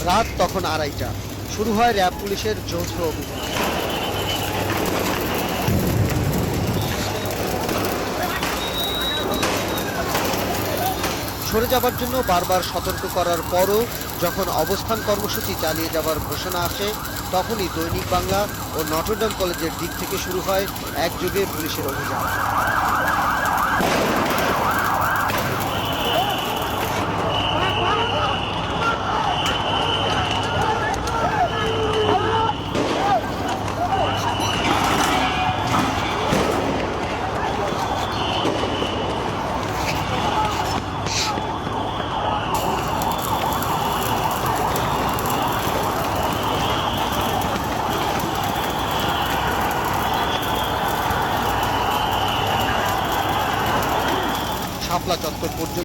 রাত তখন 2:30টা। শুরু হয় র্যাব পুলিশের যৌথ অভিযান। সরে যাবার জন্য বারবার সতর্ক করার পরও যখন অবস্থান কর্মসূচি চালিয়ে যাবার ঘোষণা আসে, তখনই দৈনিক বাংলা ও নটরডেম কলেজের দিক থেকে শুরু হয় একযোগে পুলিশের অভিযান। শাপলা চত্বর পর্যন্ত